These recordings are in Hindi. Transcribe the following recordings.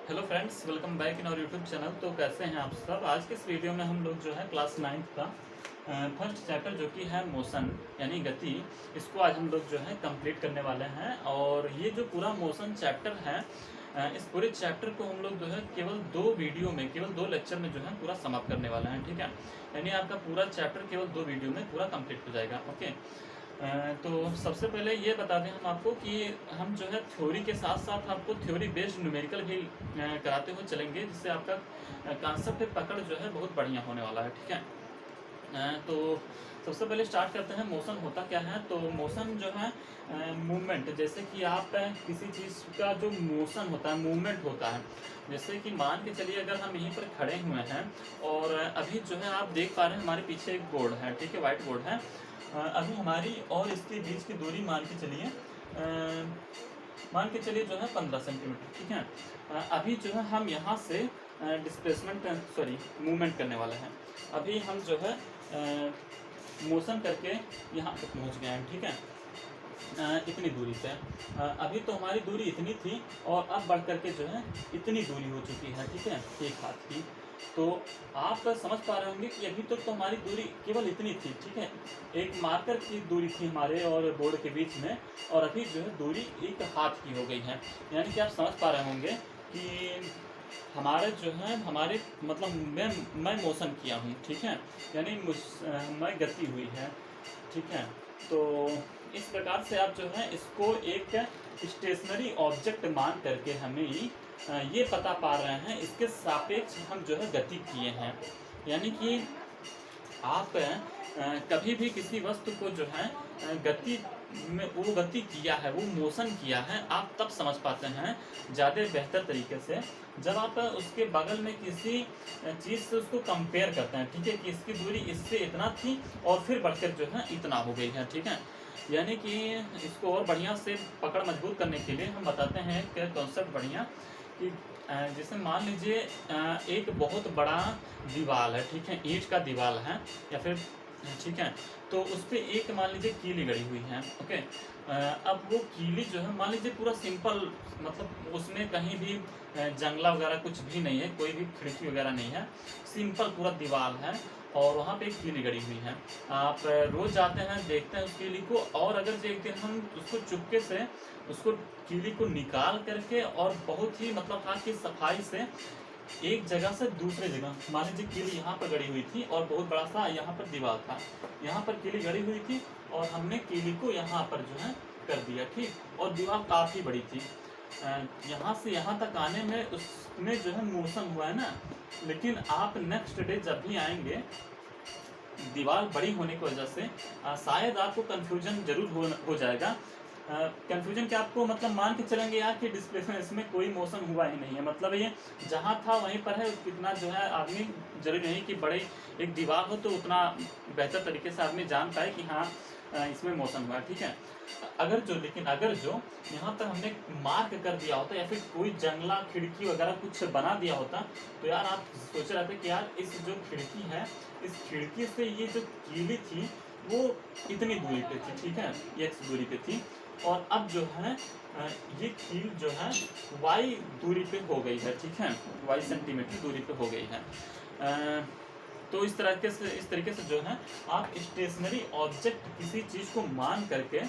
Hello friends, welcome back in our YouTube channel. तो कैसे हैं आप सब। आज के इस वीडियो में हम लोग जो है क्लास 9th का फर्स्ट चैप्टर जो कि है मोशन यानी गति, इसको आज हम लोग जो है कंप्लीट करने वाले हैं। और ये जो पूरा मोशन चैप्टर है, इस पूरे चैप्टर को हम लोग जो है केवल 2 वीडियो में, केवल 2 लेक्चर में जो है पूरा समाप्त करने वाले हैं। ठीक है, यानी आपका पूरा चैप्टर केवल 2 वीडियो में पूरा कंप्लीट हो जाएगा। ओके। तो सबसे पहले ये बता दें हम आपको कि हम जो है थ्योरी के साथ साथ आपको थ्योरी बेस्ड न्यूमेरिकल भी कराते हुए चलेंगे, जिससे आपका कॉन्सेप्ट पकड़ जो है बहुत बढ़िया होने वाला है। ठीक है। तो सबसे पहले स्टार्ट करते हैं मोशन होता क्या है। तो मोशन जो है मूवमेंट, जैसे कि आप किसी चीज़ का जो मोशन होता है, मूवमेंट होता है। जैसे कि मान के चलिए अगर हम यहीं पर खड़े हुए हैं और अभी जो है आप देख पा रहे हैं हमारे पीछे एक बोर्ड है। ठीक है, वाइट बोर्ड है। अभी हमारी और इसके बीच की दूरी मान के चलिए जो है 15 सेंटीमीटर। ठीक है। अभी जो है हम यहाँ से डिस्प्लेसमेंट सॉरी मूवमेंट करने वाले हैं। अभी हम जो है मोशन करके यहाँ तक पहुँच गए हैं। ठीक है, इतनी दूरी पे। अभी तो हमारी दूरी इतनी थी और अब बढ़ करके जो है इतनी दूरी हो चुकी है। ठीक है, एक हाथ की। तो आप समझ पा रहे होंगे कि अभी तक तो हमारी दूरी केवल इतनी थी। ठीक है, एक मार्कर की दूरी थी हमारे और बोर्ड के बीच में, और अभी जो है दूरी एक हाथ की हो गई है। यानी कि आप समझ पा रहे होंगे कि हमारे जो है हमारे मतलब मैं मोशन किया हूँ। ठीक है, यानी मैं गति हुई है। ठीक है। तो इस प्रकार से आप जो है इसको एक स्टेशनरी ऑब्जेक्ट मान करके हमें ये पता पा रहे हैं इसके सापेक्ष हम जो है गति किए हैं। यानी कि आप कभी भी किसी वस्तु को जो है गति में वो गति किया है, वो मोशन किया है, आप तब समझ पाते हैं ज़्यादा बेहतर तरीके से जब आप उसके बगल में किसी चीज़ से उसको कंपेयर करते हैं। ठीक है, कि इसकी दूरी इससे इतना थी और फिर बढ़कर जो है इतना हो गई है। ठीक है, यानी कि इसको और बढ़िया से पकड़ मजबूत करने के लिए हम बताते हैं कि कॉन्सेप्ट बढ़िया कि जैसे मान लीजिए एक बहुत बड़ा दीवार है। ठीक है, ईंट का दीवार है या फिर, ठीक है, तो उस पर एक मान लीजिए कीली गड़ी हुई है। ओके। अब वो कीली जो है मान लीजिए पूरा सिंपल, मतलब उसमें कहीं भी जंगला वगैरह कुछ भी नहीं है, कोई भी खिड़की वगैरह नहीं है, सिंपल पूरा दीवार है और वहाँ पे एक कीली गड़ी हुई है। आप रोज़ जाते हैं, देखते हैं उस कीली को, और अगर एक दिन हम उसको चुपके से उसको कीली को निकाल करके और बहुत ही मतलब हाथ की सफाई से एक जगह से दूसरे जगह, मान लीजिए कीली यहाँ पर गड़ी हुई थी और बहुत बड़ा सा यहाँ पर दीवार था, यहाँ पर कीली गड़ी हुई थी और हमने कीली को यहाँ पर जो है कर दिया। ठीक, और दीवार काफ़ी बड़ी थी। यहाँ से यहाँ तक आने में उसमें जो है मोशन हुआ है ना, लेकिन आप नेक्स्ट डे जब भी आएंगे दीवार बड़ी होने की वजह से शायद आपको कन्फ्यूजन जरूर हो जाएगा। कन्फ्यूजन क्या, आपको मतलब मान के चलेंगे यार कि डिस्प्लेसमेंट इसमें कोई मोशन हुआ ही नहीं है, मतलब ये जहाँ था वहीं पर है। कितना जो है आदमी, जरूरी नहीं कि बड़े एक दीवार हो तो उतना बेहतर तरीके से आदमी जान पाए कि हाँ इसमें मोशन हुआ है। ठीक है, लेकिन अगर जो यहाँ पर हमने मार्क कर दिया होता या फिर कोई जंगला खिड़की वगैरह कुछ बना दिया होता, तो यार आप सोच रहे थे कि यार इस जो खिड़की है, इस खिड़की से ये जो कीली थी वो इतनी दूरी पे थी। ठीक है, एक्स दूरी पे थी, और अब जो है ये कील जो है वाई दूरी पे हो गई है। ठीक है, वाई सेंटीमीटर दूरी पे हो गई है। तो इस तरीके से जो है आप स्टेशनरी ऑब्जेक्ट किसी चीज़ को मान करके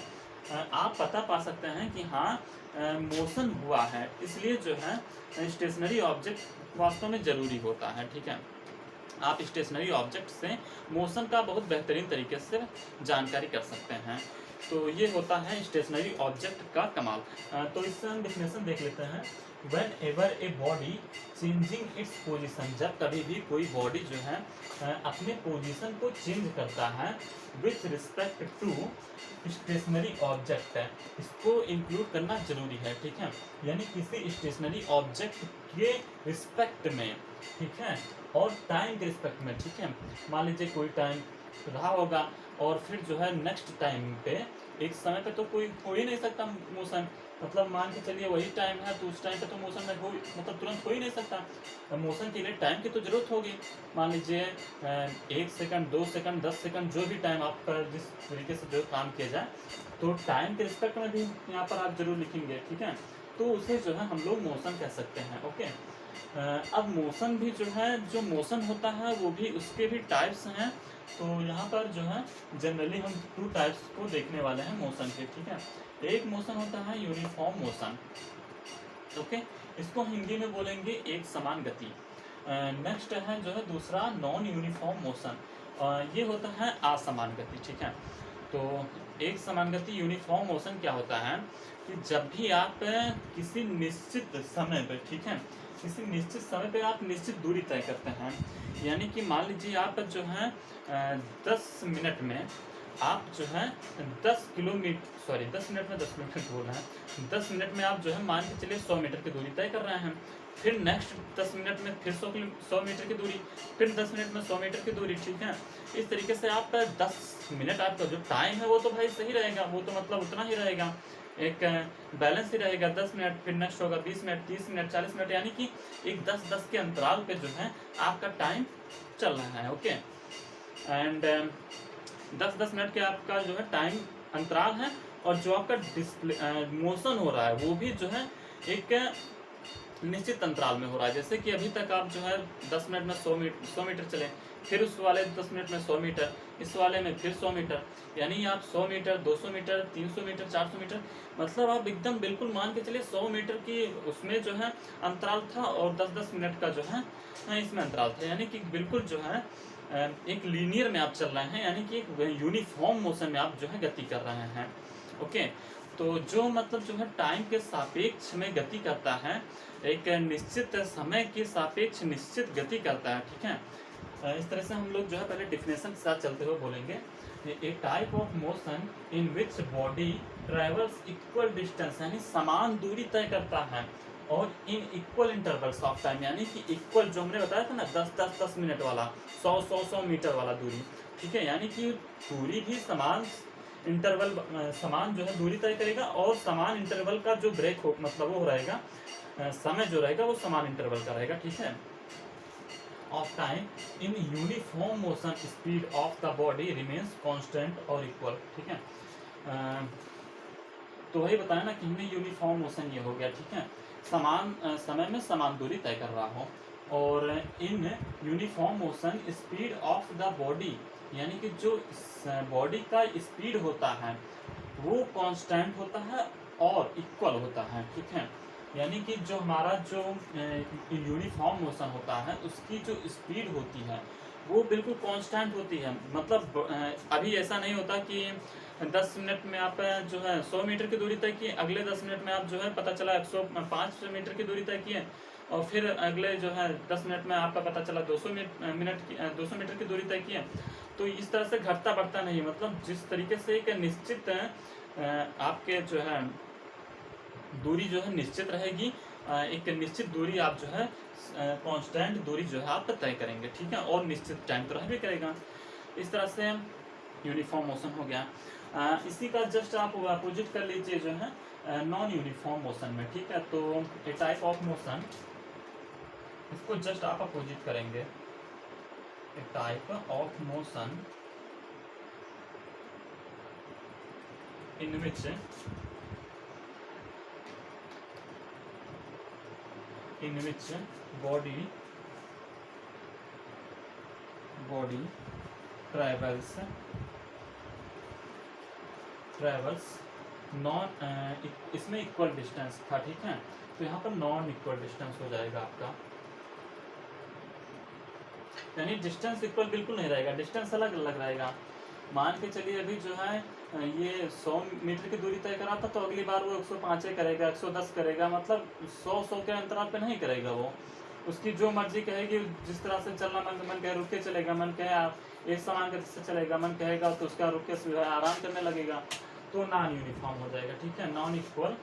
आप पता पा सकते हैं कि हाँ मोशन हुआ है। इसलिए जो है स्टेशनरी ऑब्जेक्ट वास्तव में ज़रूरी होता है। ठीक है, आप स्टेशनरी ऑब्जेक्ट से मोशन का बहुत बेहतरीन तरीके से जानकारी कर सकते हैं। तो ये होता है स्टेशनरी ऑब्जेक्ट का कमाल। तो इससे हम डेफिनेशन देख लेते हैं। When ever a body changing its position, जब कभी भी कोई बॉडी जो है अपने पोजीशन को चेंज करता है with respect to stationary object है, इसको इंक्लूड करना जरूरी है। ठीक है, यानी किसी स्टेशनरी ऑब्जेक्ट के रिस्पेक्ट में, ठीक है, और टाइम के रिस्पेक्ट में। ठीक है, मान लीजिए कोई टाइम रहा होगा और फिर जो है नेक्स्ट टाइम पे, एक समय पे तो कोई हो ही नहीं सकता मोशन, मतलब मान के चलिए वही टाइम है तो उस टाइम पे तो मोशन में हो, मतलब तुरंत हो ही नहीं सकता। मोशन के लिए टाइम की तो जरूरत होगी। मान लीजिए 1 सेकंड, 2 सेकंड, 10 सेकंड, जो भी टाइम आप पर जिस तरीके से जो काम किया जाए, तो टाइम के रिस्पेक्ट में भी यहाँ पर आप जरूर लिखेंगे। ठीक है, तो उसे जो है हम लोग मोशन कह सकते हैं। ओके, अब मोशन भी जो है, जो मोशन होता है वो भी, उसके भी टाइप्स हैं। तो यहाँ पर जो है जनरली हम 2 टाइप्स को देखने वाले हैं मोशन के, ठीक है। एक मोशन होता है यूनिफॉर्म मोशन, ओके, इसको हिंदी में बोलेंगे एक समान गति। नेक्स्ट है जो है दूसरा नॉन यूनिफॉर्म मोशन, ये होता है असमान गति, ठीक है। तो एक समान गति यूनिफॉर्म मोशन क्या होता है कि जब भी आप किसी निश्चित समय पर, ठीक है, किसी निश्चित समय पे आप निश्चित दूरी तय करते हैं, यानी कि मान लीजिए आप जो है 10 मिनट में आप जो है 10 मिनट में 10 मिनट बोल रहे हैं, 10 मिनट में आप जो है मान के चलिए 100 मीटर की दूरी तय कर रहे हैं। फिर नेक्स्ट 10 मिनट में फिर 100 मीटर की दूरी, फिर 10 मिनट में 100 मीटर की दूरी, ठीक है। इस तरीके से आप 10 मिनट आपका जो टाइम है वो तो भाई सही रहेगा, वो तो मतलब उतना ही रहेगा, एक बैलेंस ही रहेगा। 10 मिनट, फिर नेक्स्ट होगा 20 मिनट, 30 मिनट, 40 मिनट, यानी कि एक 10-10 के अंतराल पे जो है आपका टाइम चल रहा है। ओके, एंड 10-10 मिनट के आपका जो है टाइम अंतराल है, और जो आपका डिस्प्ले मोशन हो रहा है वो भी जो है एक निश्चित अंतराल में हो रहा है। जैसे कि अभी तक आप जो है 10 मिनट में 100 मीटर चले, फिर उस वाले 10 मिनट में 100 मीटर, इस वाले में फिर 100 मीटर, यानी आप 100 मीटर, 200 मीटर, 300 मीटर, 400 मीटर, मतलब आप एकदम बिल्कुल मान के चलिए 100 मीटर की उसमें जो है अंतराल था, और 10-10 मिनट का जो है इसमें अंतराल था, यानी कि बिल्कुल जो है एक लीनियर में आप चल रहे हैं, यानी कि एक यूनिफॉर्म मोशन में आप जो है गति कर रहे हैं। ओके, तो जो मतलब जो है टाइम के सापेक्ष में गति करता है, एक निश्चित समय के सापेक्ष निश्चित गति करता है, ठीक है। इस तरह से हम लोग जो है पहले डिफिनेशन के साथ चलते हुए बोलेंगे। A type of motion in which body travels equal distance, यानी समान दूरी तय करता है, और in equal intervals of time, यानी कि इक्वल जो हमने बताया था ना 10-10 मिनट वाला, 100 मीटर वाला दूरी, ठीक है, यानी कि दूरी भी समान इंटरवल, समान जो है दूरी तय करेगा, और समान इंटरवल का जो ब्रेक हो, मतलब वो रहेगा, समय जो रहेगा वो समान इंटरवल का रहेगा, ठीक है। Of time in uniform motion speed of the body remains constant और इक्वल, ठीक है। तो वही बताया ना कि हमने यूनिफॉर्म मोशन ये हो गया, ठीक है, समान समय में समान दूरी तय कर रहा हो, और in uniform motion speed of the body, यानी कि जो बॉडी का स्पीड होता है वो कांस्टेंट होता है और इक्वल होता है, ठीक है। यानी कि जो हमारा जो यूनिफॉर्म मोशन होता है उसकी जो स्पीड होती है वो बिल्कुल कांस्टेंट होती है, मतलब अभी ऐसा नहीं होता कि 10 मिनट में आप जो है 100 मीटर की दूरी तय किए, अगले 10 मिनट में आप जो है पता चला 105 मीटर की दूरी तय किए, और फिर अगले जो है 10 मिनट में आपका पता चला 200 मीटर की दूरी तय किए। तो इस तरह से घटता बढ़ता नहीं, मतलब जिस तरीके से एक निश्चित आपके जो है दूरी जो है निश्चित रहेगी, एक निश्चित दूरी आप जो है कांस्टेंट दूरी जो है आप तय करेंगे, ठीक है, और निश्चित टाइम तो रह भी करेगा। इस तरह से यूनिफॉर्म मोशन हो गया। इसी का जस्ट आप अपोजिट कर लीजिए जो है नॉन यूनिफॉर्म मोशन में, ठीक है। तो ए टाइप ऑफ मोशन, इसको जस्ट आप अपोजिट करेंगे, a type of motion in which body travels non, इसमें इक्वल डिस्टेंस था, ठीक है, तो यहाँ पर नॉन इक्वल डिस्टेंस हो जाएगा आपका, यानी डिस्टेंस इक्वल बिल्कुल नहीं रहेगा, डिस्टेंस अलग अलग रहेगा। मान के चलिए अभी जो है ये 100 मीटर की दूरी तय करा था, तो अगली बार वो 105 करेगा, 110 करेगा, मतलब 100 के अंतराल पे नहीं करेगा वो, उसकी जो मर्जी कहेगी, जिस तरह से चलना मन कहे रुक के चलेगा, मन कहे आप एक समान गति से चलेगा, मन कहेगा तो उसका रुक के आराम करने लगेगा, तो नॉन यूनिफॉर्म हो जाएगा, ठीक है। Non equal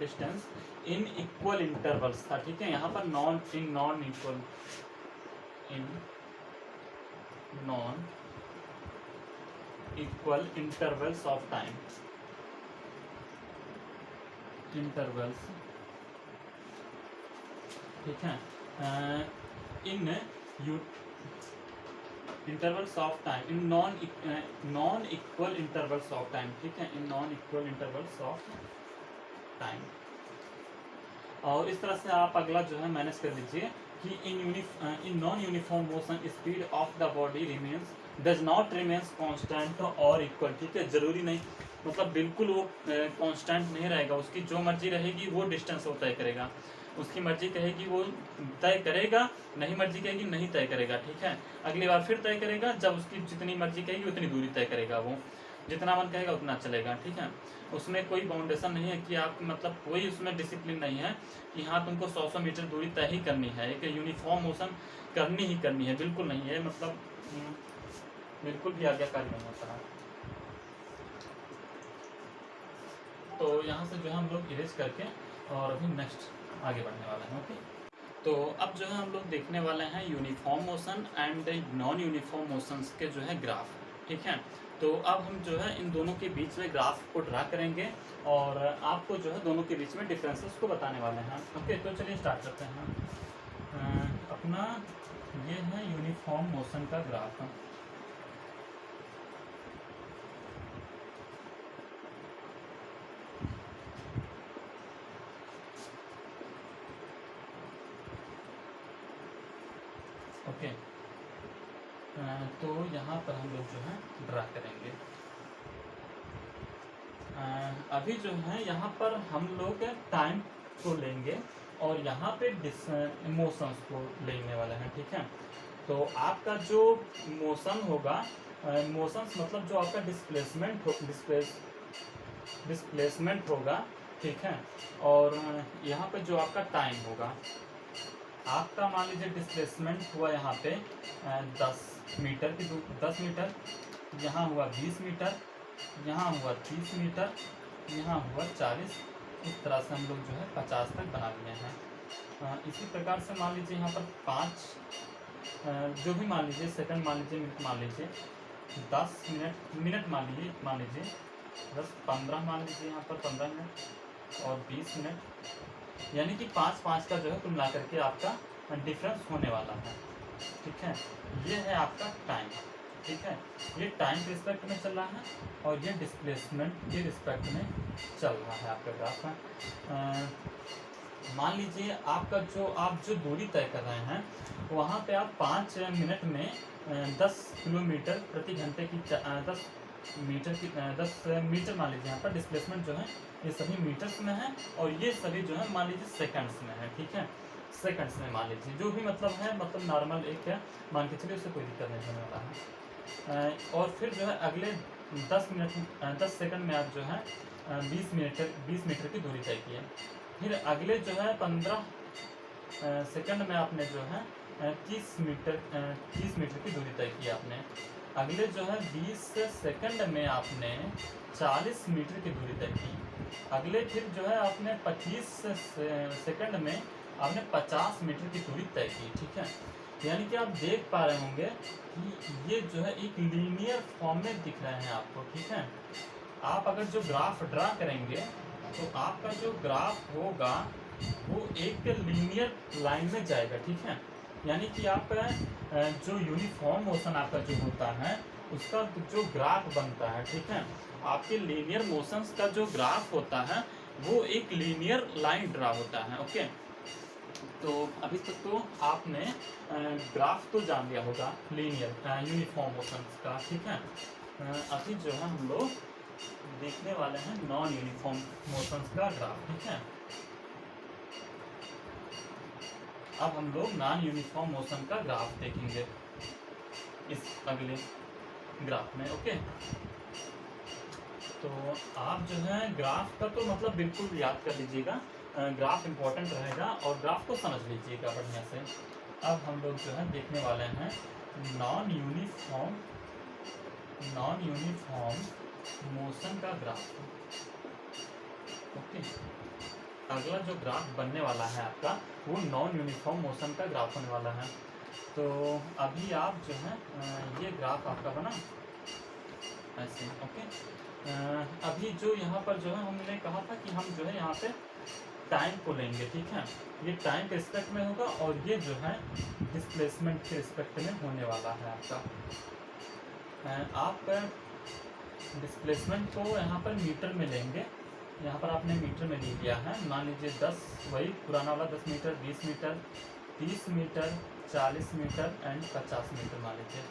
distance in equal intervals था, ठीक है। यहाँ पर non equal intervals of time, ठीक है। In intervals of time in non equal intervals of time, ठीक है, in non equal intervals of time. और इस तरह से आप अगला जो है मैनेज कर लीजिए कि in non uniform motion speed of the body remains does not remains constant और इक्वल, ठीक है, जरूरी नहीं मतलब बिल्कुल वो कांस्टेंट नहीं रहेगा, उसकी जो मर्जी रहेगी वो डिस्टेंस वो तय करेगा, उसकी मर्जी कहेगी वो तय करेगा, नहीं मर्जी कहेगी नहीं तय करेगा, ठीक है, अगली बार फिर तय करेगा, जब उसकी जितनी मर्जी कहेगी उतनी दूरी तय करेगा, वो जितना मन कहेगा उतना चलेगा, ठीक है, उसमें कोई बाउंडेशन नहीं है कि आप मतलब कोई उसमें डिसिप्लिन नहीं है कि हाँ तुमको 100 मीटर दूरी तय ही करनी है, एक यूनिफॉर्म मोशन करनी ही करनी है, बिल्कुल नहीं है, मतलब बिल्कुल भी आज्ञाकारी नहीं होता है। तो यहाँ से जो है हम लोग इरेज करके और अभी नेक्स्ट आगे बढ़ने वाला है। ओके, तो अब जो है हम लोग देखने वाले हैं uniform motion and non uniform motions के जो है ग्राफ, ठीक है। तो अब हम जो है इन दोनों के बीच में ग्राफ को ड्रा करेंगे और आपको जो है दोनों के बीच में डिफरेंसेस को बताने वाले हैं। ओके, तो चलिए स्टार्ट करते हैं। अपना ये है यूनिफॉर्म मोशन का ग्राफ। ओके, तो यहाँ पर हम लोग जो है ड्रा करेंगे। अभी जो है यहाँ पर हम लोग टाइम को लेंगे और यहाँ पे मोशंस को लेने वाले हैं, ठीक है। तो आपका जो मोशन होगा, मोशंस मतलब जो आपका डिस्प्लेसमेंट होगा, ठीक है, और यहाँ पे जो आपका टाइम होगा, आपका मान लीजिए डिस्प्लेसमेंट हुआ यहाँ पे 10 मीटर की 10 मीटर, यहाँ हुआ 20 मीटर, यहाँ हुआ 30 मीटर, यहाँ हुआ 40, इस तरह से हम लोग जो है 50 तक बना लिए हैं। इसी प्रकार से मान लीजिए यहाँ पर 5 जो भी मान लीजिए सेकंड मान लीजिए, मिनट मान लीजिए, 10 मिनट मान लीजिए 15 मान लीजिए, यहाँ पर 15 मिनट और 20 मिनट, यानी कि 5-5 का जो है कुल मिला करके आपका डिफरेंस होने वाला है, ठीक है। ये है आपका टाइम, ठीक है, ये टाइम के रिस्पेक्ट में चल रहा है और ये डिस्प्लेसमेंट के रिस्पेक्ट में चल रहा है आपका ग्राफ। मान लीजिए आपका आप जो दूरी तय कर रहे हैं वहाँ पे आप 5 मिनट में 10 किलोमीटर प्रति घंटे की 10 मीटर मान लीजिए, यहाँ पर डिस्प्लेसमेंट जो है ये सभी मीटर्स में है और ये सभी जो है मान लीजिए सेकंड्स में है, ठीक है, सेकंड्स में मान लीजिए, जो भी मतलब है, मतलब नॉर्मल एक है मान के चलिए, उससे कोई दिक्कत नहीं होने वाला है। और फिर जो है अगले 10 सेकंड में आप जो है 20 मीटर की दूरी तय की है, फिर अगले जो है 15 सेकंड में आपने जो है 30 मीटर की दूरी तय की आपने, अगले जो है 20 सेकंड में आपने 40 मीटर की दूरी तय की, अगले फिर जो है आपने 25 सेकंड में आपने 50 मीटर की दूरी तय की, ठीक है। यानी कि आप देख पा रहे होंगे कि ये जो है एक लीनियर फॉर्म में दिख रहे हैं आपको, ठीक है। आप अगर जो ग्राफ ड्रा करेंगे तो आपका जो ग्राफ होगा वो एक लीनियर लाइन में जाएगा, ठीक है, यानी कि आप जो यूनिफॉर्म मोशन आपका जो होता है उसका जो ग्राफ बनता है, ठीक है, आपके लीनियर मोशंस का जो ग्राफ होता है वो एक लीनियर लाइन ड्रा होता है। ओके, तो अभी तक तो आपने ग्राफ तो जान लिया होगा लीनियर यूनिफॉर्म मोशंस का, ठीक है। अभी जो है हम लोग देखने वाले हैं नॉन यूनिफॉर्म मोशंस का ग्राफ, ठीक है। अब हम लोग नॉन यूनिफॉर्म मोशन का ग्राफ देखेंगे इस अगले ग्राफ में। ओके, तो आप जो है ग्राफ का तो मतलब बिल्कुल याद कर लीजिएगा, ग्राफ इम्पोर्टेंट रहेगा और ग्राफ को समझ लीजिएगा बढ़िया से। अब हम लोग जो है देखने वाले हैं नॉन यूनिफॉर्म मोशन का ग्राफ। ओके, अगला जो ग्राफ बनने वाला है आपका वो नॉन यूनिफॉर्म मोशन का ग्राफ होने वाला है। तो अभी आप जो है ये ग्राफ आपका बना ऐसे। ओके, अभी जो यहाँ पर जो है हमने कहा था कि हम जो है यहाँ पे टाइम को लेंगे, ठीक है। ये टाइम के रिस्पेक्ट में होगा और ये जो है डिस्प्लेसमेंट के रिस्पेक्ट में होने वाला है आपका। आप डिस्प्लेसमेंट को यहाँ पर मीटर में लेंगे। यहाँ पर आपने मीटर में ले लिया है, मान लीजिए 10, वही पुराना वाला 10 metre, 20 metre, 30 metre, 40 metre and 50 metre मान लीजिए।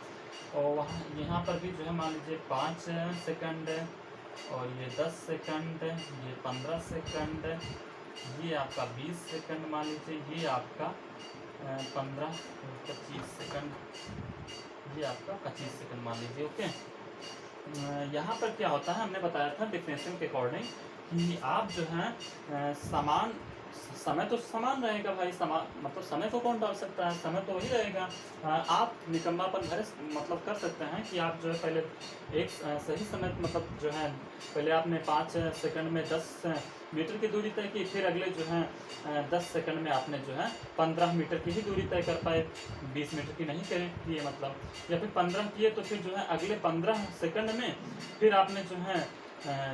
और वहाँ यहाँ पर भी जो है मान लीजिए 5 सेकंड और ये 10 सेकंड, ये 15 सेकंड, ये आपका 20 सेकंड मान लीजिए, ये आपका 15 25 सेकंड, ये आपका 25 सेकंड मान लीजिए। ओके, यहाँ पर क्या होता है, हमने बताया था डेफिनेशन के अकॉर्डिंग कि आप जो है समान समय तो समान रहेगा भाई, समान मतलब समय को कौन डाल सकता है, समय तो वही रहेगा। आप निकम्मापन भरे मतलब कर सकते हैं कि आप जो है पहले एक सही समय मतलब जो है पहले आपने 5 सेकंड में 10 मीटर की दूरी तय की, फिर अगले जो है 10 सेकंड में आपने जो है 15 मीटर की ही दूरी तय कर पाए, 20 मीटर की नहीं किए मतलब, या फिर 15 किए तो फिर जो है अगले 15 सेकंड में फिर आपने जो है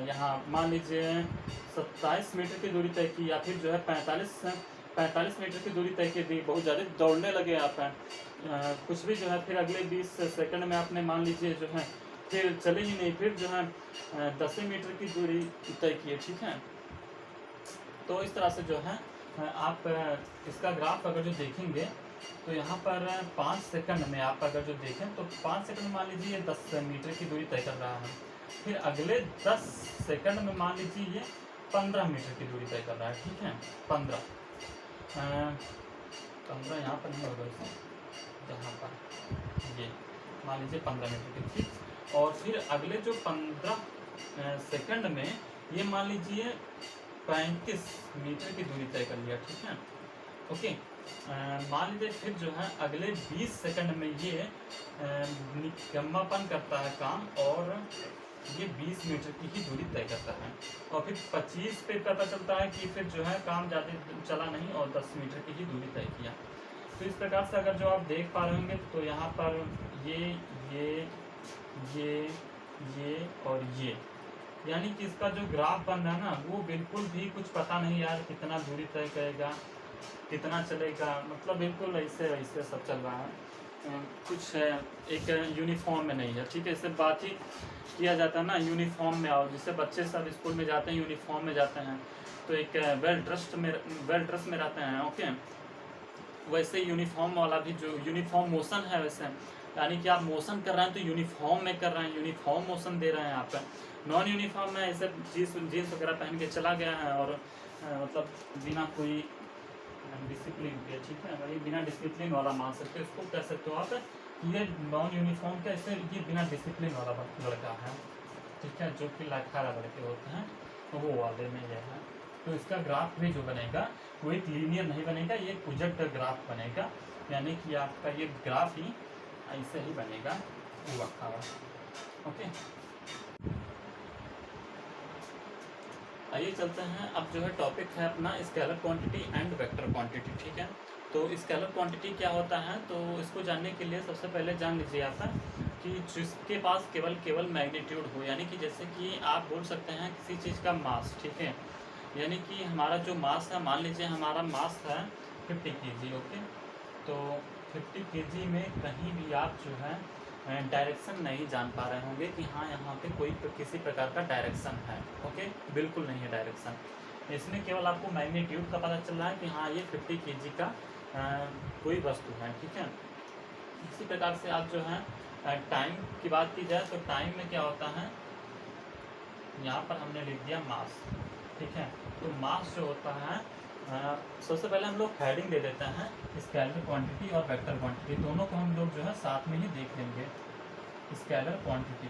यहाँ मान लीजिए 27 मीटर की दूरी तय की, या फिर जो है 45 मीटर की दूरी तय की थी, बहुत ज़्यादा दौड़ने लगे आप कुछ भी जो है, फिर अगले 20 सेकंड में आपने मान लीजिए जो है फिर चले ही नहीं, फिर जो है 10 मीटर की दूरी तय की है, ठीक है। तो इस तरह से जो है आप इसका ग्राफ अगर जो देखेंगे तो यहाँ पर 5 सेकंड में आप अगर जो देखें तो 5 सेकंड मान लीजिए 10 मीटर की दूरी तय कर रहा है, फिर अगले 10 सेकंड में मान लीजिए ये 15 मीटर की दूरी तय कर रहा है, ठीक है। 15 यहाँ पर नहीं होगा इसे, यहाँ पर ये मान लीजिए 15 मीटर की, ठीक। और फिर अगले जो 15 सेकंड में ये मान लीजिए 35 मीटर की दूरी तय कर लिया, ठीक है। ओके, मान लीजिए फिर जो है अगले 20 सेकंड में ये निकम्मापन करता है काम और ये 20 मीटर की ही दूरी तय करता है, और फिर 25 पे पता चलता है कि फिर जो है काम ज़्यादा चला नहीं और 10 मीटर की ही दूरी तय किया। तो इस प्रकार से अगर जो आप देख पा रहे होंगे तो यहाँ पर ये और ये, यानी कि इसका जो ग्राफ बन रहा है ना वो बिल्कुल भी कुछ पता नहीं यार कितना दूरी तय करेगा, कितना चलेगा, मतलब बिल्कुल ऐसे वैसे सब चल रहा है, कुछ एक यूनिफॉर्म में नहीं है, ठीक है। इससे बात ही किया जाता है ना, यूनिफॉर्म में आओ, जिससे बच्चे सब स्कूल में जाते हैं यूनिफॉर्म में जाते हैं तो एक वेल ड्रेस्ड में रहते हैं। ओके, वैसे यूनिफॉर्म वाला भी जो यूनिफॉर्म मोशन है वैसे, यानी कि आप मोशन कर रहे हैं तो यूनिफॉर्म में कर रहे हैं, यूनिफॉर्म मोशन दे रहे हैं आप। नॉन यूनिफॉर्म में ऐसे जीन्स वगैरह पहन के चला गया है और मतलब बिना कोई डिसिप्लिन के, ठीक है, वही बिना डिसिप्लिन वाला मान सकते हो, इसको कह सकते हो आप ये नॉन यूनिफॉर्म का, ऐसे ये बिना डिसिप्लिन वाला लड़का है, ठीक है, जो कि लाखारा लड़के होते हैं तो वो वाले में ये है। तो इसका ग्राफ भी जो बनेगा वो एक लीनियर नहीं बनेगा, ये प्रोजेक्ट ग्राफ बनेगा, यानी कि आपका ये ग्राफ ही ऐसे ही बनेगा वो वाला। ओके, आइए चलते हैं, अब जो है टॉपिक है अपना scalar quantity and vector quantity, ठीक है। तो स्केलर क्वांटिटी क्या होता है, तो इसको जानने के लिए सबसे पहले जान लीजिए आप कि जिसके पास केवल मैग्नीट्यूड हो, यानी कि जैसे कि आप बोल सकते हैं किसी चीज़ का मास, ठीक है, यानी कि हमारा जो मास है, मान लीजिए हमारा मास है 50 kg। ओके, तो 50 kg में कहीं भी आप जो है डायरेक्शन नहीं जान पा रहे होंगे कि हाँ यहाँ पे कोई किसी प्रकार का डायरेक्शन है। ओके, बिल्कुल नहीं है डायरेक्शन, इसमें केवल आपको मैग्नीट्यूड का पता चल रहा है कि हाँ ये 50 kg का कोई वस्तु है, ठीक है। इसी प्रकार से आप जो है टाइम की बात की जाए तो टाइम में क्या होता है, यहाँ पर हमने लिख दिया मास, ठीक है। तो मास जो होता है सबसे पहले हम लोग हेडिंग दे देते हैं स्केलर क्वांटिटी और वेक्टर क्वांटिटी, दोनों को हम लोग जो है साथ में ही देख लेंगे, स्केलर क्वांटिटी,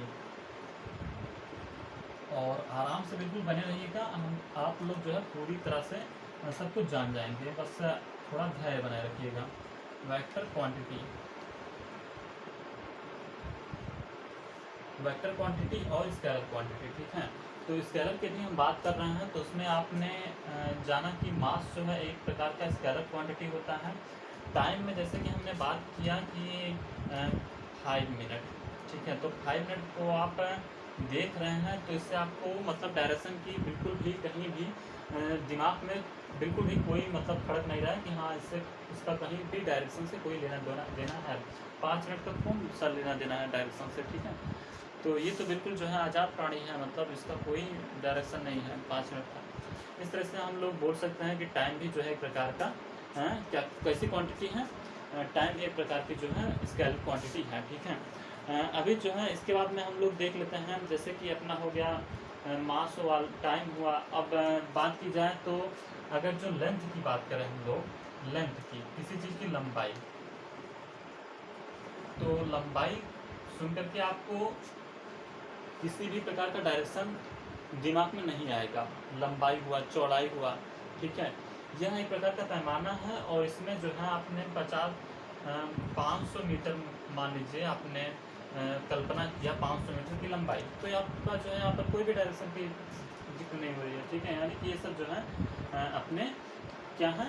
और आराम से बिल्कुल बने रहिएगा, हम आप लोग जो है पूरी तरह से सब कुछ जान जाएंगे, बस थोड़ा धैर्य बनाए रखिएगा। वेक्टर क्वांटिटी और स्केलर क्वांटिटी, ठीक है। तो स्केलर की भी हम बात कर रहे हैं तो उसमें आपने जाना कि मास जो है एक प्रकार का स्केलर क्वांटिटी होता है। टाइम में जैसे कि हमने बात किया कि 5 मिनट, ठीक है, तो 5 मिनट को आप देख रहे हैं तो इससे आपको मतलब डायरेक्शन की बिल्कुल भी कहीं भी दिमाग में बिल्कुल भी कोई मतलब फर्क नहीं रहा है कि हाँ इससे इसका कहीं भी डायरेक्शन से कोई लेना देना है। 5 मिनट का कौन सा लेना देना है डायरेक्शन से, ठीक है। तो ये तो बिल्कुल जो है आज़ाद प्राणी है, मतलब इसका कोई डायरेक्शन नहीं है 5 मिनट का। इस तरह से हम लोग बोल सकते हैं कि टाइम भी जो है एक प्रकार का क्या कैसी क्वांटिटी है, टाइम एक प्रकार की जो है स्केल क्वांटिटी है, ठीक है। अभी जो है इसके बाद में हम लोग देख लेते हैं, जैसे कि अपना हो गया मास वाला टाइम हुआ। अब बात की जाए तो अगर जो लेंथ की बात करें हम लोग, लेंथ की किसी चीज़ की लंबाई, तो लंबाई सुन करके आपको किसी भी प्रकार का डायरेक्शन दिमाग में नहीं आएगा। लंबाई हुआ, चौड़ाई हुआ, ठीक है, यह एक प्रकार का पैमाना है। और इसमें जो है आपने 500 मीटर मान लीजिए आपने कल्पना किया 500 मीटर की लंबाई, तो आपका जो है यहाँ पर कोई भी डायरेक्शन की जिक्र नहीं हो रही है, ठीक है। यानी कि ये सब जो है अपने क्या है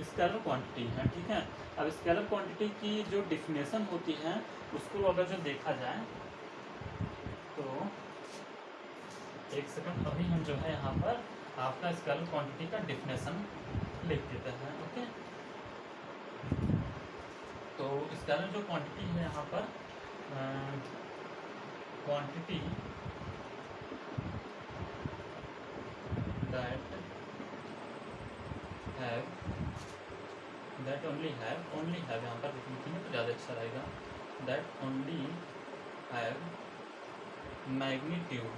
स्केलर क्वांटिटी है, ठीक है। अब स्केलर क्वांटिटी की जो डिफिनेशन होती है उसको अगर जो देखा जाए तो एक सेकंड, अभी हम जो है यहाँ पर आपका स्केलर क्वांटिटी का डिफिनेशन लिख देते हैं, ओके। तो स्केलर जो क्वांटिटी है यहाँ पर क्वांटिटी दैट ओनली हैव यहाँ पर लिखेंगे तो ज़्यादा अच्छा रहेगा, दैट ओनली हैव मैग्नीट्यूड,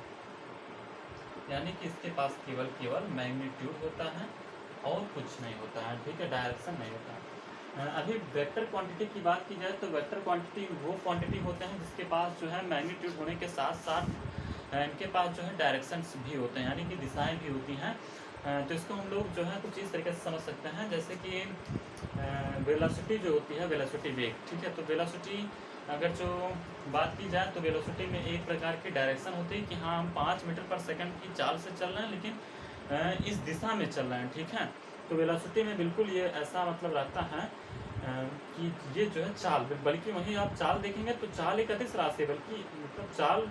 यानी कि इसके पास केवल मैग्नीट्यूड होता है और कुछ नहीं होता है, ठीक है, डायरेक्शन नहीं होता है। अभी वेक्टर क्वांटिटी की बात की जाए तो वेक्टर क्वांटिटी वो क्वांटिटी होते हैं जिसके पास जो है मैग्नीट्यूड होने के साथ साथ इनके पास जो है डायरेक्शंस भी होते हैं, यानी कि दिशाएं भी होती हैं। तो इसको हम लोग जो है कुछ इस तरीके से समझ सकते हैं, जैसे कि वेलोसिटी जो होती है, वेलोसिटी वेग, ठीक है। तो वेलोसिटी अगर जो बात की जाए तो वेलोसिटी में एक प्रकार की डायरेक्शन होती है कि हाँ हम 5 मीटर पर सेकंड की चाल से चल रहे हैं, लेकिन इस दिशा में चल रहे हैं, ठीक है। तो वेलोसिटी में बिल्कुल ये ऐसा मतलब रहता है कि ये जो है चाल, बल्कि वहीं आप चाल देखेंगे तो चाल एक अदिश राशि है, बल्कि मतलब चाल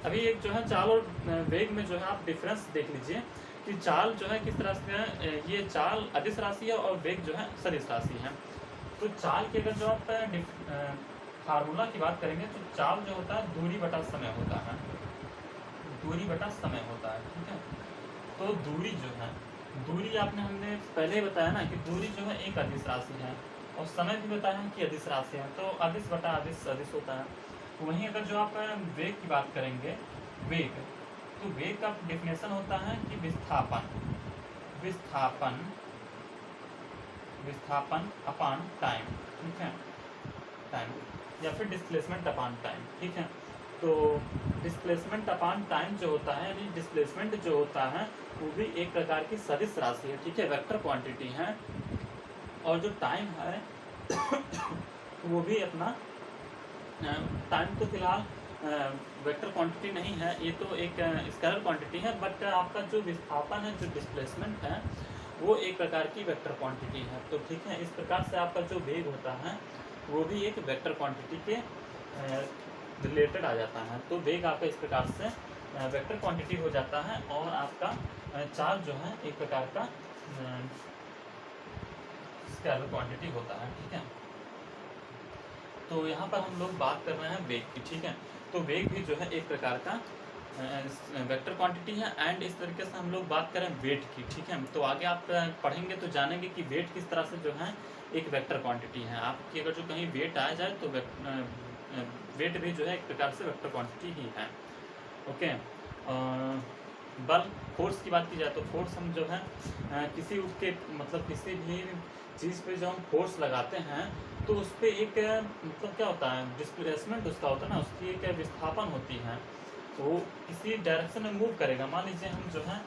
अभी एक जो है चाल और वेग में जो है आप डिफरेंस देख लीजिए कि चाल जो है किस तरह से है, ये चाल अदिश राशि है और वेग जो है सदिश राशि है। तो चाल की अगर जो आप फार्मूला की बात करेंगे तो चाल जो होता है दूरी बटा समय होता है, दूरी बटा समय होता है, ठीक है। तो दूरी जो है, दूरी आपने हमने पहले ही बताया ना कि दूरी जो है एक अदिश राशि है और समय भी बताया कि अदिश राशि है, तो अदिश बटा अदिश अदिश होता है। वहीं अगर जो आप वेग की बात करेंगे, वेग, तो वेग का डिफिनेशन होता है कि विस्थापन अपान टाइम, ठीक है, टाइम, या फिर डिस्प्लेसमेंट अपान टाइम, ठीक है। तो डिस्प्लेसमेंट अपान टाइम जो होता है, यानी डिस्प्लेसमेंट जो होता है वो भी एक प्रकार की सदिश राशि है, ठीक है, वेक्टर क्वांटिटी है। और जो टाइम है वो भी अपना टाइम तो फिलहाल वेक्टर क्वांटिटी नहीं है, ये तो एक स्केलर क्वांटिटी है, बट आपका जो विस्थापन है, जो डिस्प्लेसमेंट है, वो एक प्रकार की वेक्टर क्वांटिटी है। तो ठीक है, इस प्रकार से आपका जो वेग होता है वो भी एक वेक्टर क्वांटिटी के रिलेटेड आ जाता है। तो वेग आपका इस प्रकार से वेक्टर क्वांटिटी हो जाता है और आपका चाल जो है एक प्रकार का स्केलर क्वांटिटी होता है, ठीक है। तो यहाँ पर हम लोग बात कर रहे हैं वेग की, ठीक है। तो वेग भी जो है एक प्रकार का वेक्टर क्वांटिटी है। एंड इस तरीके से हम लोग बात करें वेट की, ठीक है। तो आगे आप पढ़ेंगे तो जानेंगे कि वेट किस तरह से जो है एक वेक्टर क्वांटिटी है। आपकी अगर जो कहीं वेट आ जाए तो वेट भी जो है एक प्रकार से वेक्टर क्वांटिटी ही है, ओके। बल, फोर्स की बात की जाए तो फोर्स हम जो है किसी उसके मतलब किसी भी चीज़ पे जो हम फोर्स लगाते हैं तो उस पर एक मतलब क्या होता है, डिस्प्लेसमेंट उसका होता है ना, उसकी एक विस्थापन होती है, तो किसी डायरेक्शन में मूव करेगा। मान लीजिए हम जो है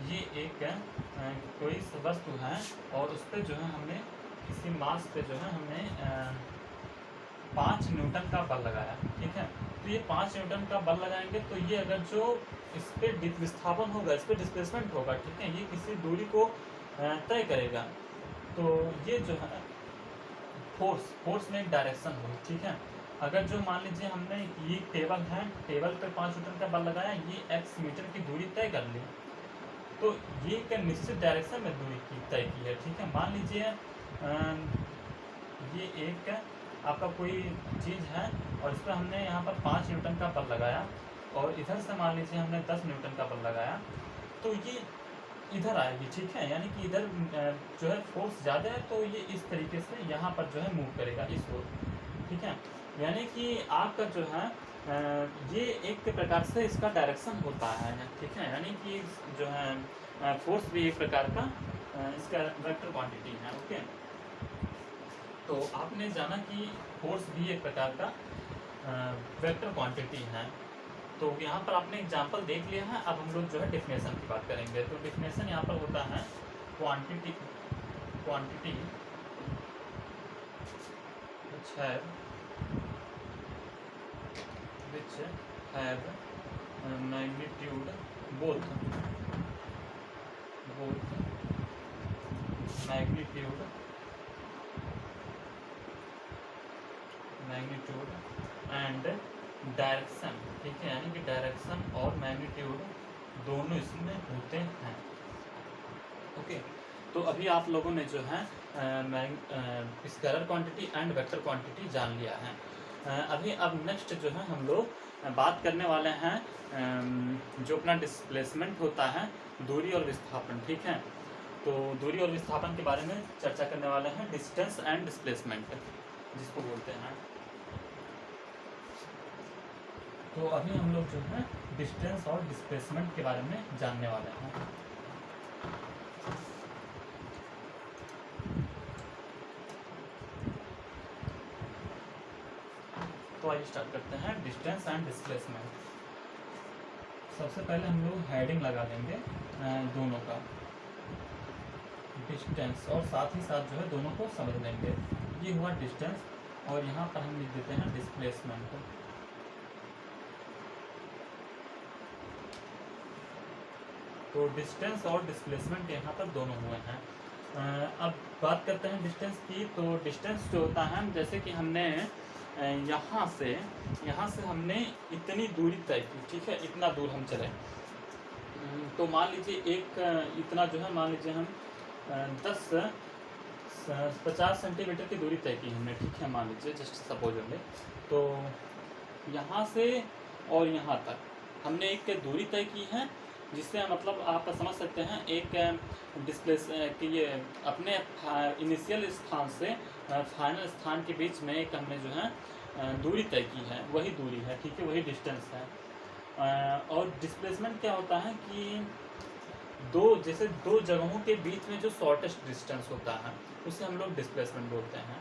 ये एक कोई वस्तु है और उस पर जो है हमने किसी मास पे जो है हमने 5 न्यूटन का बल लगाया, ठीक है। तो ये 5 न्यूटन का बल लगाएंगे तो ये अगर जो इस पर विस्थापन होगा, इस पर डिस्प्लेसमेंट होगा, ठीक है, ये किसी दूरी को तय करेगा। तो ये जो है फोर्स में एक डायरेक्शन हो, ठीक है। अगर जो मान लीजिए हमने ये टेबल है, टेबल पे 5 न्यूटन का बल लगाया, ये x मीटर की दूरी तय कर ली, तो ये एक निश्चित डायरेक्शन में दूरी की तय की है। ठीक है, मान लीजिए ये एक आपका कोई चीज़ है और इस पर हमने यहाँ पर 5 न्यूटन का बल लगाया और इधर से मान लीजिए हमने 10 न्यूटन का बल लगाया, तो ये इधर आएगी। ठीक है, यानी कि इधर जो है फोर्स ज़्यादा है, तो ये इस तरीके से यहाँ पर जो है मूव करेगा इस ओर। ठीक है, यानी कि आपका जो है ये एक प्रकार से इसका डायरेक्शन होता है। ठीक है, यानी कि जो है फोर्स भी एक प्रकार का इसका वेक्टर क्वांटिटी है। ओके, तो आपने जाना कि फोर्स भी एक प्रकार का वेक्टर क्वांटिटी है। तो यहाँ पर आपने एग्जांपल देख लिया है, अब हम लोग जो है डेफिनेशन की बात करेंगे। तो डेफिनेशन यहाँ पर होता है quantity which have magnitude both magnitude and direction. ठीक है, यानी कि डायरेक्शन और मैग्नीट्यूड दोनों इसमें होते हैं। ओके, तो अभी आप लोगों ने जो है scalar quantity and vector quantity जान लिया है। अभी अब नेक्स्ट जो है हम लोग बात करने वाले हैं जो अपना डिस्प्लेसमेंट होता है, दूरी और विस्थापन। ठीक है, तो दूरी और विस्थापन के बारे में चर्चा करने वाले हैं, डिस्टेंस एंड डिस्प्लेसमेंट जिसको बोलते हैं। तो अभी हम लोग जो है डिस्टेंस और डिस्प्लेसमेंट के बारे में जानने वाले हैं। तो आइए स्टार्ट करते हैं डिस्टेंस एंड डिस्प्लेसमेंट। सबसे पहले हम लोग हेडिंग लगा देंगे दोनों का, डिस्टेंस, और साथ ही साथ जो है दोनों को समझ लेंगे। ये हुआ डिस्टेंस और यहाँ पर हम लिख देते हैं डिस्प्लेसमेंट। तो डिस्टेंस और डिस्प्लेसमेंट यहाँ पर दोनों हुए हैं। अब बात करते हैं डिस्टेंस की। तो डिस्टेंस जो होता है, जैसे कि हमने यहाँ से हमने इतनी दूरी तय की। ठीक है, इतना दूर हम चले, तो मान लीजिए एक इतना जो है, मान लीजिए हम 50 सेंटीमीटर की दूरी तय की हमने। ठीक है, मान लीजिए जस्ट सपोज हमने, तो यहाँ से और यहाँ तक हमने एक दूरी तय की है, जिससे मतलब आप समझ सकते हैं एक डिस्प्लेस कि ये अपने इनिशियल स्थान से फाइनल स्थान के बीच में एक हमने जो है दूरी तय की है, वही दूरी है। ठीक है, वही डिस्टेंस है। और डिस्प्लेसमेंट क्या होता है कि दो जगहों के बीच में जो शॉर्टेस्ट डिस्टेंस होता है उसे हम लोग डिस्प्लेसमेंट बोलते हैं।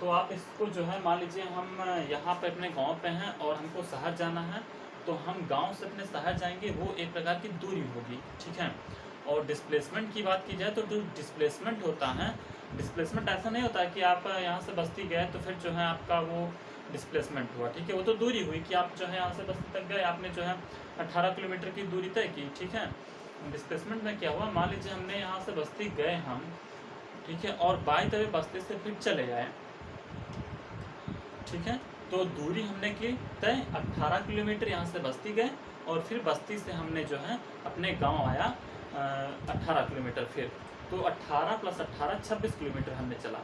तो आप इसको जो है, मान लीजिए हम यहाँ पे अपने गांव पे हैं और हमको शहर जाना है, तो हम गांव से अपने शहर जाएंगे, वो एक प्रकार की दूरी होगी। ठीक है, और डिस्प्लेसमेंट की बात की जाए तो जो डिस्प्लेसमेंट होता है, डिस्प्लेसमेंट ऐसा नहीं होता है कि आप यहाँ से बस्ती गए तो फिर जो है आपका वो डिस्प्लेसमेंट हुआ। ठीक है, वो तो दूरी हुई कि आप जो है यहाँ से बस्ती तक गए, आपने जो है 18 किलोमीटर की दूरी तय की। ठीक है, डिस्प्लेसमेंट में क्या हुआ, मान लीजिए हमने यहाँ से बस्ती गए हम, ठीक है, और बाई तरह बस्ती से फिर चले आए। ठीक है, तो दूरी हमने की तय 18 किलोमीटर, यहाँ से बस्ती गए और फिर बस्ती से हमने जो है अपने गांव आया 18 किलोमीटर। फिर तो 18 + 18 26 किलोमीटर हमने चला।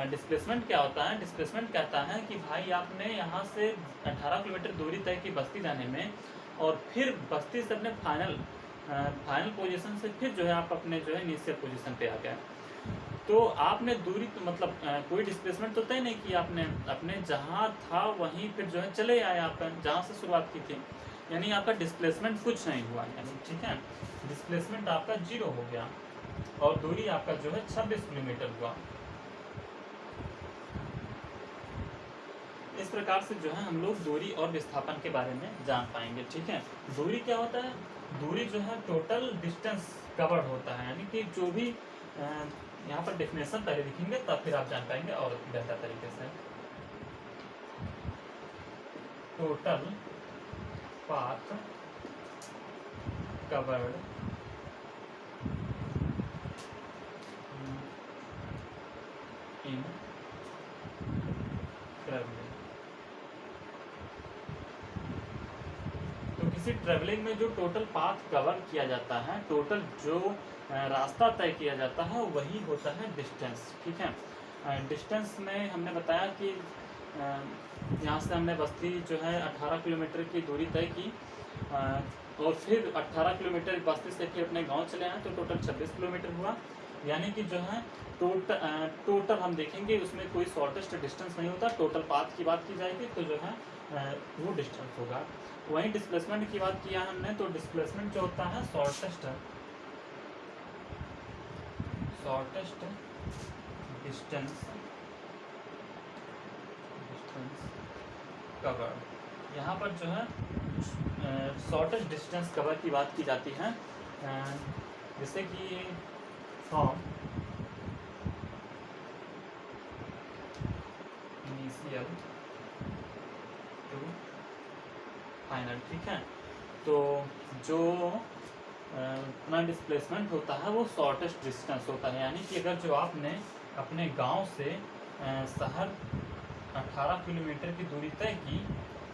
डिस्प्लेसमेंट क्या होता है, डिस्प्लेसमेंट कहता है कि भाई आपने यहाँ से 18 किलोमीटर दूरी तय की बस्ती जाने में, और फिर बस्ती से अपने फाइनल पोजीशन से फिर जो है आप अपने जो है इनिशियल पोजीशन पे आ गए। तो आपने दूरी तो मतलब कोई डिस्प्लेसमेंट तो तय नहीं किया आपने, अपने जहाँ था वहीं फिर जो है चले आए आप जहाँ से शुरुआत की थी, यानी आपका डिस्प्लेसमेंट कुछ नहीं हुआ यानी। ठीक है, डिस्प्लेसमेंट आपका 0 हो गया और दूरी आपका जो है 26 किलोमीटर हुआ। इस प्रकार से जो है हम लोग दूरी और विस्थापन के बारे में जान पाएंगे। ठीक है, दूरी क्या होता है, दूरी जो है टोटल डिस्टेंस कवर्ड होता है, यानी कि जो भी यहाँ पर डेफिनेशन पहले लिखेंगे तब फिर आप जान पाएंगे और बेहतर तरीके से। Total path covered in travelling. किसी ट्रेवलिंग में जो टोटल पाथ कवर किया जाता है, टोटल जो रास्ता तय किया जाता है वही होता है डिस्टेंस। ठीक है, डिस्टेंस में हमने बताया कि यहाँ से हमने बस्ती जो है 18 किलोमीटर की दूरी तय की और फिर 18 किलोमीटर बस्ती से फिर अपने गांव चले आए तो टोटल 26 किलोमीटर हुआ। यानी कि जो है टोटल हम देखेंगे उसमें कोई शॉर्टेस्ट डिस्टेंस नहीं होता, टोटल पाथ की बात की जाएगी तो जो है वो डिस्टेंस होगा। वहीं डिस्प्लेसमेंट की बात किया हमने तो डिस्प्लेसमेंट जो होता है शॉर्टेस्ट डिस्टेंस कवर, यहाँ पर जो है शॉर्टेस्ट डिस्टेंस कवर की बात की जाती है, जैसे कि फ्रॉम इनिशियल टू फाइनल। ठीक है, तो जो अपना डिस्प्लेसमेंट होता है वो शॉर्टेस्ट डिस्टेंस होता है। यानी कि अगर जो आपने अपने गांव से शहर 18 किलोमीटर की दूरी तय की,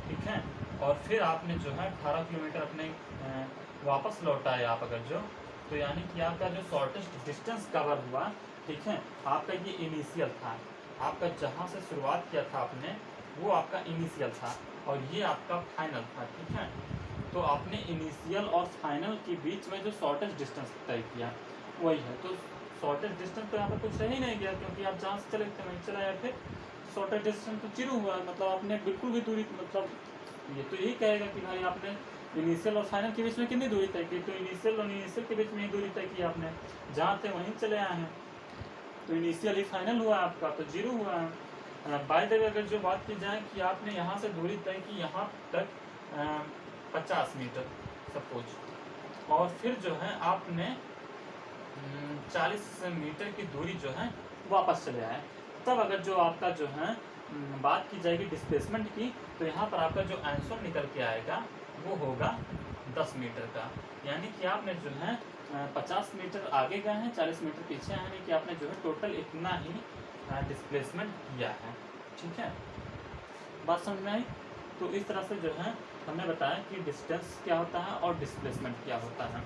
ठीक है, और फिर आपने जो है 18 किलोमीटर अपने वापस लौटाए आप अगर जो, तो यानी कि आपका जो शॉर्टेस्ट डिस्टेंस कवर हुआ, ठीक है, आपका ये इनिशियल था, आपका जहाँ से शुरुआत किया था आपने वो आपका इनिशियल था और ये आपका फाइनल था। ठीक है, तो आपने इनिशियल और फाइनल के बीच में जो शॉर्टेस्ट डिस्टेंस तय किया वही है। तो शॉर्टेस्ट डिस्टेंस तो यहाँ पर कुछ रह ही नहीं गया क्योंकि आप जहाँ से चले थे वहीं चला या फिर शॉर्टेस्ट डिस्टेंस तो जीरो हुआ, मतलब आपने बिल्कुल भी दूरी, मतलब ये तो यही कहेगा कि भाई आपने इनिशियल और फाइनल के बीच में कितनी दूरी तय की, तो इनिशियल और इनिशियल के बीच में ही दूरी तय की आपने, जहाँ थे वहीं चले आए हैं, तो इनिशियल ही फाइनल हुआ आपका, तो जीरो हुआ है। बाय द वे अगर जो बात की जाए कि आपने यहाँ से दूरी तय की यहाँ तक 50 मीटर सपोज, और फिर जो है आपने 40 मीटर की दूरी जो है वापस चले आए, तब अगर जो आपका जो है बात की जाएगी डिस्प्लेसमेंट की, तो यहाँ पर आपका जो आंसर निकल के आएगा वो होगा 10 मीटर का। यानी कि आपने जो है 50 मीटर आगे गए हैं, 40 मीटर पीछे आए, यानी कि आपने जो है टोटल इतना ही डिस्प्लेसमेंट किया है। ठीक है, बात समझ में आई? तो इस तरह से जो है हमने बताया कि डिस्टेंस क्या होता है और डिस्प्लेसमेंट क्या होता है।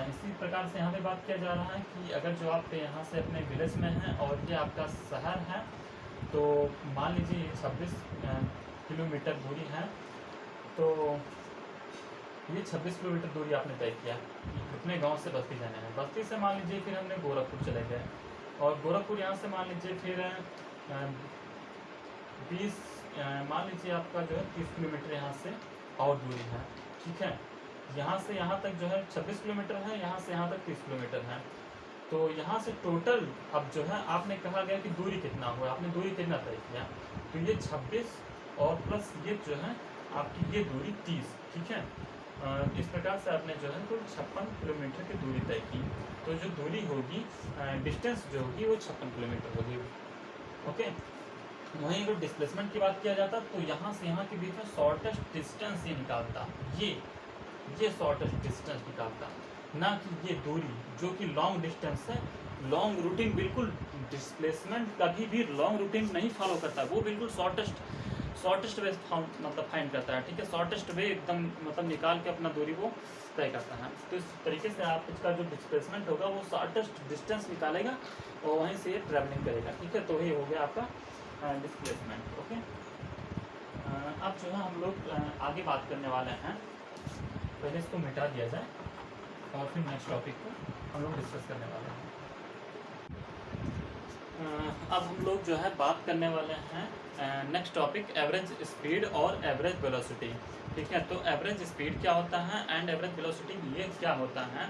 इसी प्रकार से यहाँ पे बात किया जा रहा है कि अगर जो आप यहाँ से अपने विलेज में हैं और ये आपका शहर है, तो मान लीजिए 26 किलोमीटर दूरी है, तो ये 26 किलोमीटर दूरी आपने तय किया अपने गांव से बस्ती जाने में। बस्ती से मान लीजिए फिर हमने गोरखपुर चले गए और गोरखपुर यहाँ से मान लीजिए फिर 20 मान लीजिए आपका जो है 30 किलोमीटर यहाँ से और दूरी है। ठीक है, यहाँ से यहाँ तक जो है 26 किलोमीटर है, यहाँ से यहाँ तक 30 किलोमीटर है, तो यहाँ से टोटल अब जो है आपने कहा गया कि दूरी कितना हुआ, आपने दूरी कितना तय किया, तो ये 26 और प्लस ये जो है आपकी ये दूरी 30। ठीक है, इस प्रकार से आपने जो है कुल 56 किलोमीटर की दूरी तय की, तो जो दूरी होगी डिस्टेंस जो होगी वो 56 किलोमीटर होगी। ओके, वहीं अगर डिस्प्लेसमेंट की बात किया जाता तो यहाँ से यहाँ के बीच में शॉर्टेस्ट डिस्टेंस ये निकालता, ये शॉर्टेस्ट डिस्टेंस निकालता, ना कि ये दूरी जो कि लॉन्ग डिस्टेंस है। लॉन्ग रूटिंग बिल्कुल डिस्प्लेसमेंट कभी भी लॉन्ग रूटिंग नहीं फॉलो करता, वो बिल्कुल शॉर्टेस्ट वे मतलब फाइंड करता है। ठीक है, शॉर्टेस्ट वे एकदम मतलब निकाल के अपना दूरी वो तय करता है। तो इस तरीके से आप इसका जो डिस्प्लेसमेंट होगा वो शॉर्टेस्ट डिस्टेंस निकालेगा और वहीं से ये ट्रैवलिंग करेगा। ठीक है, तो ये हो गया आपका डिस्प्लेसमेंट। ओके, अब जो है हम लोग आगे बात करने वाले हैं, पहले इसको मिटा दिया जाए और फिर नेक्स्ट टॉपिक को हम लोग डिस्कस करने वाले हैं। अब हम लोग जो है बात करने वाले हैं नेक्स्ट टॉपिक एवरेज स्पीड और एवरेज वेलोसिटी। ठीक है, तो एवरेज स्पीड क्या होता है एंड एवरेज वेलोसिटी ये क्या होता है।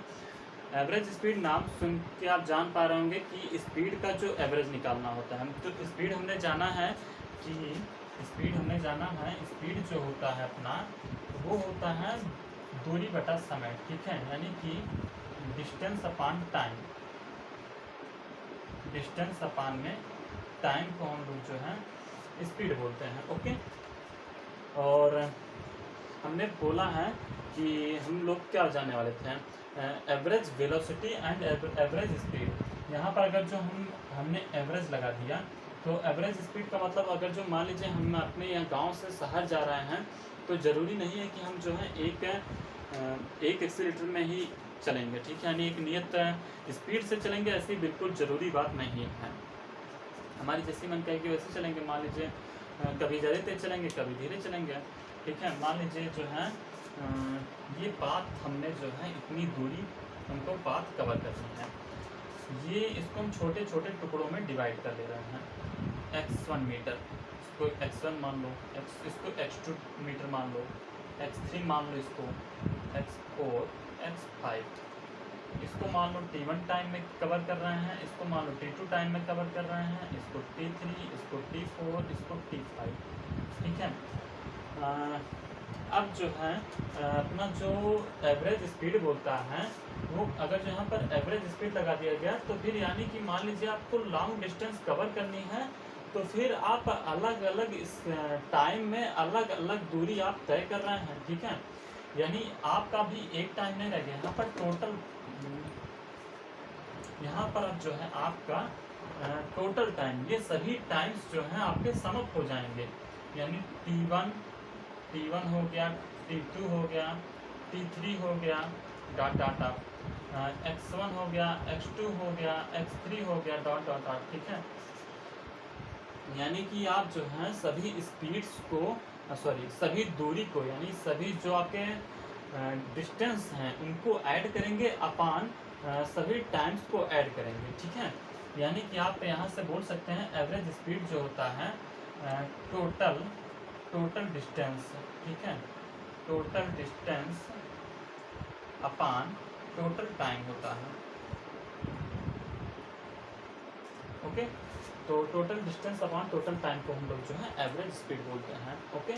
एवरेज स्पीड नाम सुन के आप जान पा रहे होंगे कि स्पीड का जो एवरेज निकालना होता है। तो स्पीड हमने जाना है कि स्पीड जो होता है अपना वो होता है दूरी बटा समय। ठीक है, यानी कि distance upon time, distance upon में टाइम को हम लोग जो है स्पीड बोलते हैं। ओके, और हमने बोला है कि हम लोग क्या जाने वाले थे, average velocity and average speed. यहाँ पर अगर जो हमने एवरेज लगा दिया तो एवरेज स्पीड का मतलब अगर जो मान लीजिए हम अपने यहाँ गांव से शहर जा रहे हैं तो ज़रूरी नहीं है कि हम जो है एक एक्सीलेटर में ही चलेंगे, ठीक है, यानी एक नियत स्पीड से चलेंगे, ऐसी बिल्कुल ज़रूरी बात नहीं है। हमारी जैसी मन कहेगी वैसे चलेंगे। मान लीजिए कभी ज़्यादा तेज चलेंगे, कभी धीरे चलेंगे, ठीक है। मान लीजिए जो है ये पाथ हमने जो है इतनी दूरी हमको पाथ कवर करनी है, ये इसको हम छोटे छोटे टुकड़ों में डिवाइड कर ले रहे हैं। x1 मीटर, इसको x1 मान लो, इसको x2 मीटर मान लो, x3 मान लो, इसको x4, x5, इसको मान लो t1 टाइम में कवर कर रहे हैं, इसको मान लो t2 टाइम में कवर कर रहे हैं, इसको t3, इसको t4, इसको t5, ठीक है। अब जो है अपना जो एवरेज स्पीड बोलता है वो अगर जो यहाँ पर एवरेज स्पीड लगा दिया गया तो फिर यानी कि मान लीजिए आपको लॉन्ग डिस्टेंस कवर करनी है तो फिर आप अलग अलग इस टाइम में अलग अलग दूरी आप तय कर रहे हैं, ठीक है। यानी आपका भी एक टाइम नहीं रह गया यहाँ पर टोटल, यहाँ पर अब जो है आपका टोटल टाइम, ये सभी टाइम्स जो हैं आपके समअप हो जाएंगे। यानी T1 हो गया, T2 हो गया, T3 हो गया, डॉट डॉट डॉट, x1 हो गया, x2 हो गया, x3 हो गया, डॉट डॉट डॉट, ठीक है। यानी कि आप जो है सभी स्पीड्स को सभी दूरी को, यानी सभी जो आपके डिस्टेंस हैं उनको ऐड करेंगे अपान सभी टाइम्स को ऐड करेंगे, ठीक है। यानी कि आप यहाँ से बोल सकते हैं एवरेज स्पीड जो होता है टोटल डिस्टेंस, ठीक है, टोटल डिस्टेंस अपान टोटल टाइम होता है, ओके। तो total distance upon total time को हम लोग जो है एवरेज स्पीड बोलते हैं, ओके।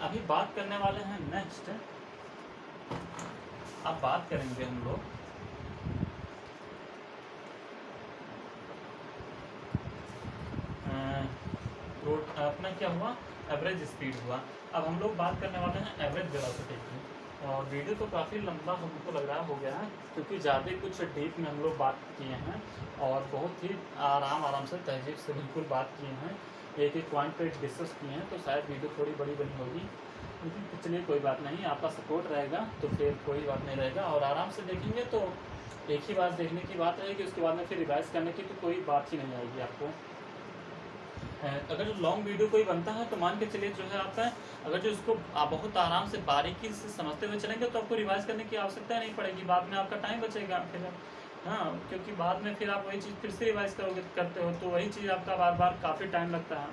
अभी बात करने वाले हैं नेक्स्ट, अब बात करेंगे हम लोग अपना क्या हुआ, एवरेज स्पीड हुआ। अब हम लोग बात करने वाले हैं एवरेज वेलोसिटी की। और वीडियो तो काफ़ी लंबा हमको लग रहा हो गया है क्योंकि ज़्यादा कुछ डीप में हम लोग बात किए हैं और बहुत ही आराम से तहजीब से बिल्कुल बात किए हैं, एक एक पॉइंट पे डिस्कस किए हैं, तो शायद वीडियो थोड़ी बड़ी बनी होगी, लेकिन चलिए कोई बात नहीं, आपका सपोर्ट रहेगा तो फिर कोई बात नहीं रहेगा। और आराम से देखेंगे तो एक ही बार देखने की बात रहेगी, उसके बाद में फिर रिवाइज करने की तो कोई बात ही नहीं आएगी आपको। अगर जो लॉन्ग वीडियो कोई बनता है तो मान के चलिए जो है आपका, अगर जो इसको आप बहुत आराम से बारीकी से समझते हुए चलेंगे तो आपको रिवाइज करने की आवश्यकता नहीं पड़ेगी, बाद में आपका टाइम बचेगा फिर, हाँ, क्योंकि बाद में फिर आप वही चीज़ फिर से रिवाइज करते हो तो वही चीज़ आपका बार बार काफ़ी टाइम लगता है,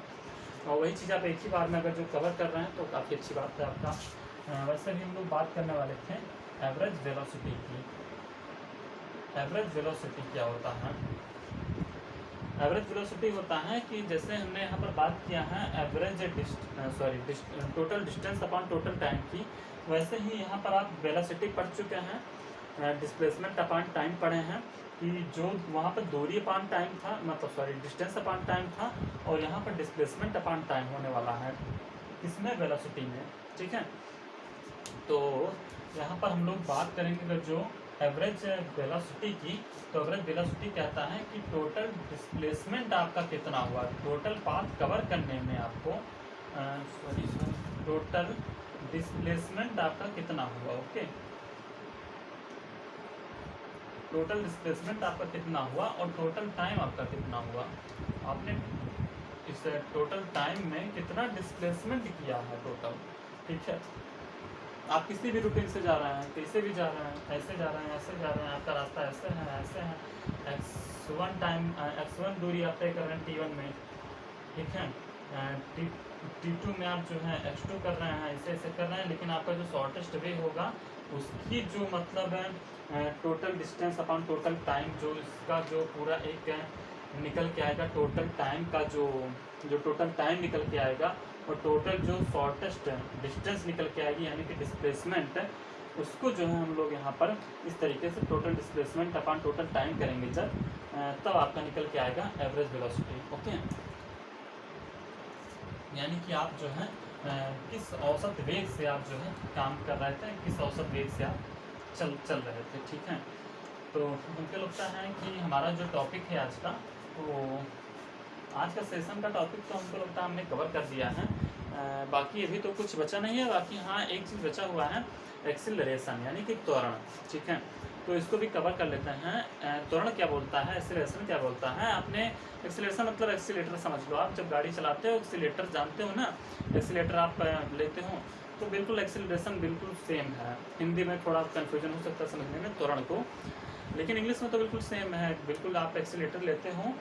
और वही चीज़ आप एक ही बार में अगर जो कवर कर रहे हैं तो काफ़ी अच्छी बात है आपका। वैसे भी हम लोग बात करने वाले थे एवरेज वेलोसिटी की। एवरेज वेलोसिटी क्या होता है? एवरेज वेलोसिटी होता है कि जैसे हमने यहाँ पर बात किया है average total distance upon total time की, वैसे ही यहाँ पर आप वेलोसिटी पढ़ चुके हैं, डिस्प्लेसमेंट अपॉन टाइम पढ़े हैं कि जो वहाँ पर दूरी अपॉन टाइम था, मतलब डिस्टेंस अपॉन टाइम था, और यहाँ पर डिस्प्लेसमेंट अपॉन टाइम होने वाला है, इसमें वेलोसिटी में, ठीक है। तो यहाँ पर हम लोग बात करेंगे अगर जो एवरेज वेलोसिटी की, तो एवरेज वेलोसिटी कहता है कि टोटल डिस्प्लेसमेंट आपका कितना हुआ, टोटल पाथ कवर करने में आपको टोटल डिस्प्लेसमेंट आपका कितना हुआ, ओके, टोटल डिस्प्लेसमेंट आपका कितना हुआ और टोटल टाइम आपका कितना हुआ, आपने इस टोटल टाइम में कितना डिस्प्लेसमेंट किया है टोटल, ठीक है। आप किसी भी रूटीन से जा रहे हैं, कैसे भी जा रहे हैं, ऐसे जा रहे हैं, ऐसे जा रहे हैं, आपका रास्ता ऐसे है, x1 दूरी आप तय कर रहे हैं T1 में, ठीक है, T2 में आप जो है x2 कर रहे हैं, ऐसे कर रहे हैं, लेकिन आपका जो शॉर्टेस्ट वे होगा उसकी जो मतलब है total distance upon total time, जो इसका जो पूरा एक निकल के आएगा, टोटल टाइम का जो टोटल टाइम निकल के आएगा और टोटल जो शॉर्टेस्ट डिस्टेंस निकल के आएगी यानी कि डिस्प्लेसमेंट, उसको जो है हम लोग यहाँ पर इस तरीके से total displacement upon total time करेंगे जब, तब आपका निकल के आएगा एवरेज वेलोसिटी, ओके। यानी कि आप जो है किस औसत वेग से आप जो है काम कर रहे थे, किस औसत वेग से आप चल रहे थे, ठीक है। तो मुझे लगता है कि हमारा जो टॉपिक है आज का वो आज का सेशन का टॉपिक तो हमको लगता है हमने कवर कर दिया है। बाकी अभी तो कुछ बचा नहीं है। बाकी हाँ, एक चीज़ बचा हुआ है, एक्सीलरेशन यानी कि त्वरण। ठीक है, तो इसको भी कवर कर लेते हैं। त्वरण क्या बोलता है, एक्सीलरेशन क्या बोलता है। आपने एक्सीलरेशन मतलब एक्सीलेटर समझ लो। आप जब गाड़ी चलाते हो एक्सीलेटर जानते हो ना, एक्सीलेटर आप लेते हो तो बिल्कुल एक्सीलरेशन बिल्कुल सेम है। हिंदी में थोड़ा कन्फ्यूजन हो सकता है समझने में त्वरण को, लेकिन इंग्लिश में तो बिल्कुल सेम है। बिल्कुल आप एक्सीलेटर लेते हो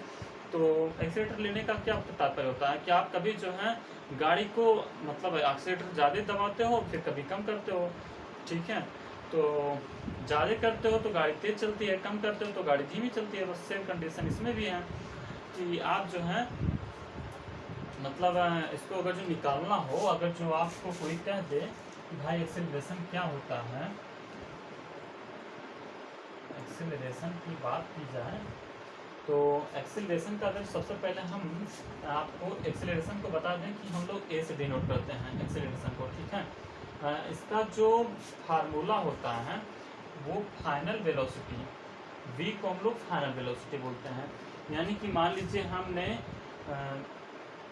तो एक्सीलेटर लेने का क्या तात्पर्य होता है कि आप कभी जो है गाड़ी को मतलब एक्सीलेटर ज़्यादा दबाते हो, फिर कभी कम करते हो। ठीक है, तो ज़्यादा करते हो तो गाड़ी तेज़ चलती है, कम करते हो तो गाड़ी धीमी चलती है। बस सेम कंडीशन इसमें भी है कि आप जो है मतलब इसको अगर जो निकालना हो, अगर जो आपको कोई कह दे कि भाई एक्सीलरेशन क्या होता है, एक्सीलरेशन की बात की जाए तो एक्सीलरेशन का अगर सबसे पहले हम आपको एक्सीलरेशन को बता दें कि हम लोग ए से डिनोट करते हैं एक्सीलरेशन को। ठीक है, इसका जो फार्मूला होता है वो फाइनल वेलोसिटी, वी को हम लोग फाइनल वेलोसिटी बोलते हैं। यानी कि मान लीजिए हमने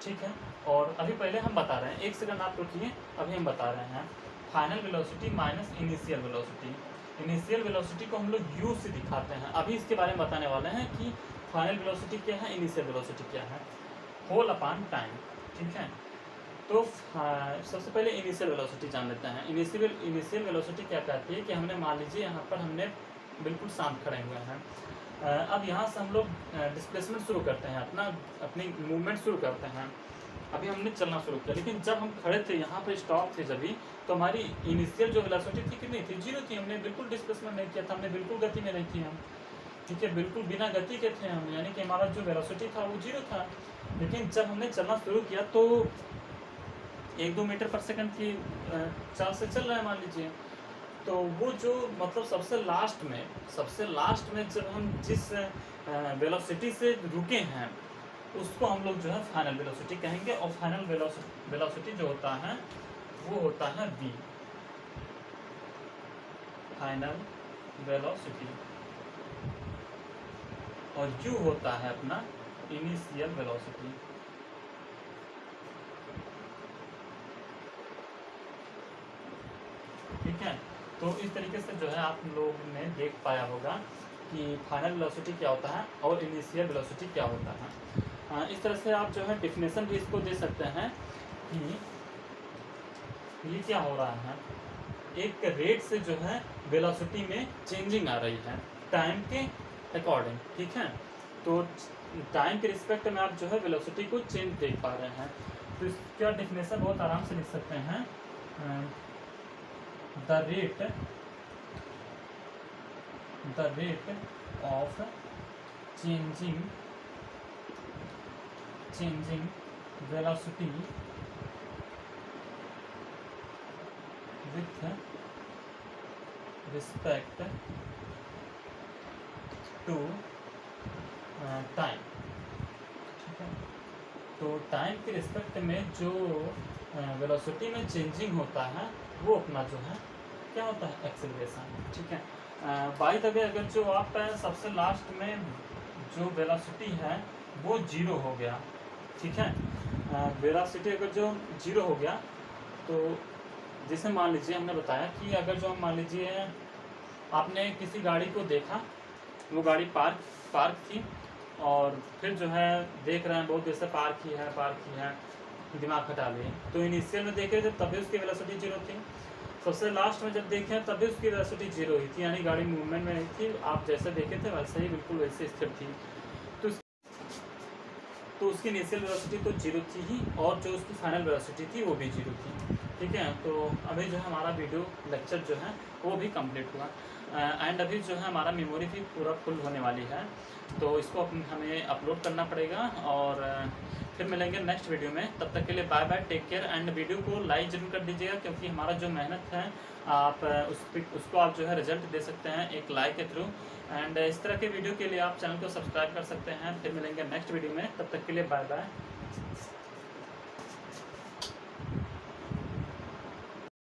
ठीक है, और अभी पहले हम बता रहे हैं, एक सेकंड आप रुकिए, अभी हम बता रहे हैं final velocity minus initial velocity. Initial velocity को हम लोग यू से दिखाते हैं। अभी इसके बारे में बताने वाले हैं कि फाइनल वेलोसिटी क्या है, इनिशियल वेलोसिटी क्या है, होल अपॉन टाइम। ठीक है, तो सबसे पहले इनिशियल वेलोसिटी जान लेते हैं। इनिशियल वेलोसिटी क्या कहती है कि हमने मान लीजिए यहाँ पर हमने बिल्कुल शांत खड़े हुए हैं। अब यहाँ से हम लोग डिस्प्लेसमेंट शुरू करते हैं, अपनी मूवमेंट शुरू करते हैं। अभी हमने चलना शुरू किया, लेकिन जब हम खड़े थे यहाँ पर स्टॉप थे जब भी, तो हमारी इनिशियल जो वेलोसिटी थी कितनी थी, 0 थी। हमने बिल्कुल डिस्प्लेसमेंट नहीं किया था, हमने बिल्कुल गति में नहीं थी हम। ठीक है, बिल्कुल बिना गति के थे हम, यानी कि हमारा जो वेलोसिटी था वो 0 था। लेकिन जब हमने चलना शुरू किया तो 1-2 मीटर पर सेकंड की चाल से चल रहा है मान लीजिए, तो वो जो मतलब सबसे लास्ट में जब हम जिस वेलोसिटी से रुके हैं उसको हम लोग जो है फाइनल वेलोसिटी कहेंगे। और फाइनल वेलोसिटी जो होता है वो होता है v, फाइनल वेलोसिटी, और u होता है अपना इनिशियल वेलोसिटी। ठीक है, तो इस तरीके से जो है आप लोग ने देख पाया होगा कि फाइनल वेलोसिटी क्या होता है और इनिशियल वेलोसिटी क्या होता है। इस तरह से आप जो है डिफिनेशन भी इसको दे सकते हैं कि ये क्या हो रहा है, एक रेट से जो है वेलोसिटी में चेंजिंग आ रही है टाइम के अकॉर्डिंग। ठीक है, तो टाइम के रिस्पेक्ट में आप जो है वेलोसिटी को चेंज देख पा रहे हैं। तो इसका डिफिनेशन बहुत आराम से लिख सकते हैं, the rate of changing velocity with respect to time। ठीक है, तो टाइम के रिस्पेक्ट में जो वेलोसिटी में चेंजिंग होता है वो अपना जो है क्या होता है, एक्सीलरेशन। ठीक है, बाय द वे अगर जो आप सबसे लास्ट में जो वेलोसिटी है वो 0 हो गया, ठीक है, वेलोसिटी अगर जो 0 हो गया तो जैसे मान लीजिए हमने बताया कि अगर जो हम मान लीजिए आपने किसी गाड़ी को देखा, वो गाड़ी पार्क थी और फिर जो है देख रहे हैं बहुत देर से पार्क ही है, दिमाग हटा लिए, तो इनिशियल में देखे थे तभी उसकी वेलोसिटी 0 थी, सबसे लास्ट में जब देखें तभी उसकी वेलोसिटी 0 ही थी, यानी गाड़ी मूवमेंट में नहीं थी। आप जैसे देखे थे वैसे ही बिल्कुल वैसे स्थिर थी, तो उसकी इनिशियल वेलोसिटी तो 0 थी ही और जो उसकी फाइनल वेलोसिटी थी वो भी 0 थी। ठीक है, तो अभी जो है हमारा वीडियो लेक्चर जो है वो भी कंप्लीट हुआ एंड अभी जो है हमारा मेमोरी भी पूरा फुल होने वाली है, तो इसको हमें अपलोड करना पड़ेगा और फिर मिलेंगे नेक्स्ट वीडियो में। तब तक के लिए bye bye, take care and video को लाइक जरूर कर दीजिएगा, क्योंकि हमारा जो मेहनत है आप उसको आप जो है रिजल्ट दे सकते हैं एक लाइक के थ्रू। एंड इस तरह के वीडियो के लिए आप चैनल को सब्सक्राइब कर सकते हैं। फिर मिलेंगे नेक्स्ट वीडियो में, तब तक के लिए बाय बाय।